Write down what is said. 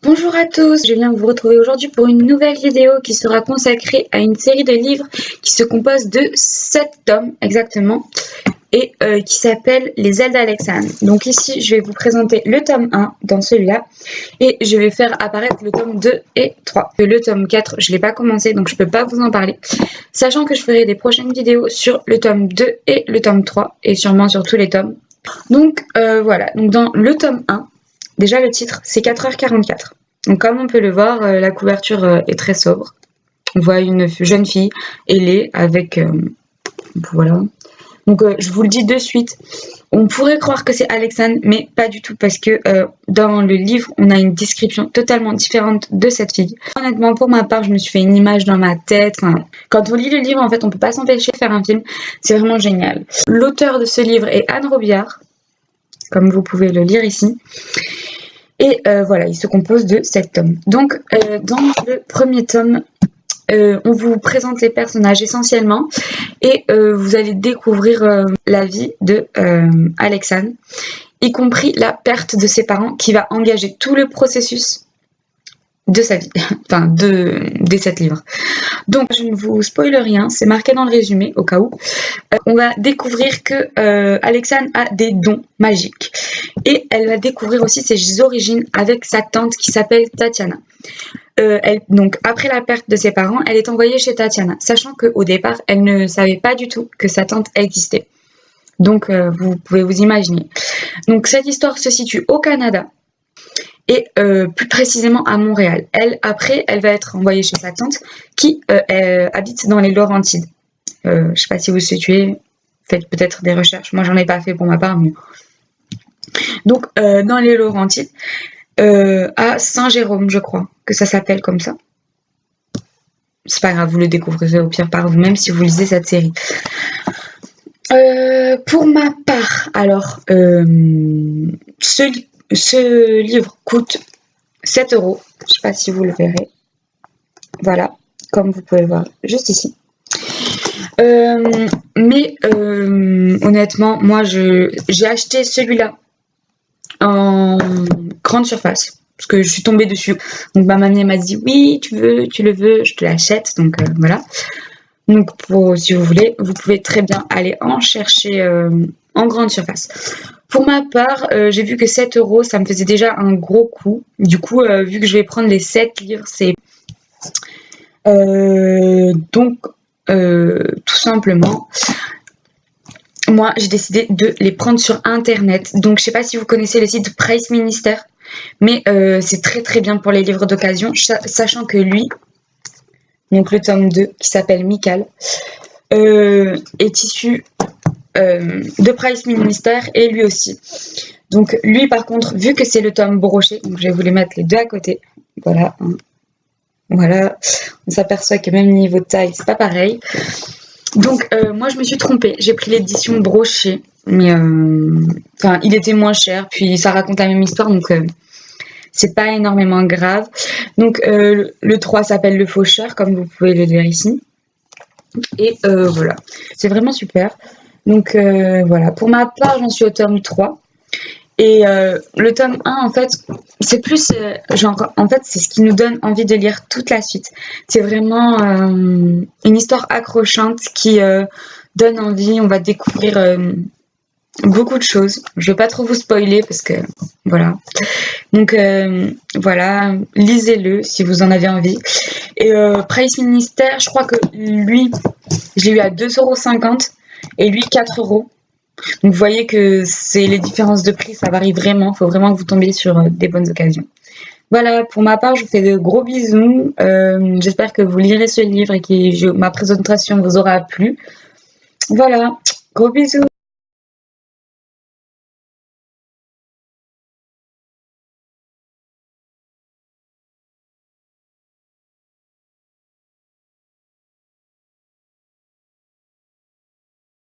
Bonjour à tous, je viens vous retrouver aujourd'hui pour une nouvelle vidéo qui sera consacrée à une série de livres qui se compose de 7 tomes exactement et qui s'appelle Les ailes d'Alexandre. Donc ici je vais vous présenter le tome 1 dans celui-là et je vais faire apparaître le tome 2 et 3. Le tome 4 je ne l'ai pas commencé donc je ne peux pas vous en parler, sachant que je ferai des prochaines vidéos sur le tome 2 et le tome 3 et sûrement sur tous les tomes. Donc voilà, donc dans le tome 1, déjà le titre c'est 4h44. Donc comme on peut le voir, la couverture est très sobre. On voit une jeune fille ailée avec... voilà. Donc je vous le dis de suite, on pourrait croire que c'est Alexandre, mais pas du tout parce que dans le livre, on a une description totalement différente de cette fille. Honnêtement, pour ma part, je me suis fait une image dans ma tête. Enfin, quand on lit le livre, en fait, on peut pas s'empêcher de faire un film. C'est vraiment génial. L'auteur de ce livre est Anne Robillard, comme vous pouvez le lire ici. Et voilà, il se compose de 7 tomes. Donc, dans le premier tome, on vous présente les personnages essentiellement et vous allez découvrir la vie de Alexandre, y compris la perte de ses parents qui va engager tout le processus de sa vie, enfin des 7 livres. Donc je ne vous spoile rien, c'est marqué dans le résumé au cas où. On va découvrir que Alexandre a des dons magiques et elle va découvrir aussi ses origines avec sa tante qui s'appelle Tatiana. Donc après la perte de ses parents, elle est envoyée chez Tatiana, sachant qu'au départ, elle ne savait pas du tout que sa tante existait. Donc vous pouvez vous imaginer. Donc cette histoire se situe au Canada et plus précisément à Montréal. Après, elle va être envoyée chez sa tante qui habite dans les Laurentides. Je ne sais pas si vous situez, faites peut-être des recherches. Moi, j'en ai pas fait pour ma part. Mais... Donc, dans les Laurentides, à Saint-Jérôme, je crois, que ça s'appelle comme ça. C'est pas grave, vous le découvrirez au pire par vous-même si vous lisez cette série. Pour ma part, alors, ce livre coûte 7 €. Je ne sais pas si vous le verrez. Voilà, comme vous pouvez le voir juste ici. Mais honnêtement, moi j'ai acheté celui-là en grande surface parce que je suis tombée dessus. Donc ma mamie m'a dit oui, tu le veux, je te l'achète. Donc voilà. Donc si vous voulez, vous pouvez très bien aller en chercher en grande surface. Pour ma part, j'ai vu que 7 €, ça me faisait déjà un gros coup. Du coup, vu que je vais prendre les 7 livres, c'est... donc, tout simplement, moi, j'ai décidé de les prendre sur Internet. Donc, je sais pas si vous connaissez le site Price Minister, mais c'est très très bien pour les livres d'occasion, sachant que lui, donc le tome 2, qui s'appelle Michael, est issu... de Price Minister et lui aussi. Donc lui par contre, vu que c'est le tome broché, donc je vais vous les mettre les deux à côté. Voilà. Voilà. On s'aperçoit que même niveau de taille, c'est pas pareil. Donc moi je me suis trompée. J'ai pris l'édition brochée. Mais enfin, il était moins cher. Puis ça raconte la même histoire. Donc c'est pas énormément grave. Donc le 3 s'appelle Le Faucheur, comme vous pouvez le lire ici. Et voilà. C'est vraiment super. Donc voilà, pour ma part, j'en suis au tome 3. Et le tome 1, en fait, c'est plus... en fait, c'est ce qui nous donne envie de lire toute la suite. C'est vraiment une histoire accrochante qui donne envie. On va découvrir beaucoup de choses. Je ne vais pas trop vous spoiler parce que... Voilà. Donc voilà, lisez-le si vous en avez envie. Et Price Minister, je crois que lui, je l'ai eu à 2,50 € et lui 4 €. Donc vous voyez que c'est les différences de prix, ça varie vraiment. Il faut vraiment que vous tombiez sur des bonnes occasions. Voilà, pour ma part, je vous fais de gros bisous. J'espère que vous lirez ce livre et que ma présentation vous aura plu. Voilà, gros bisous.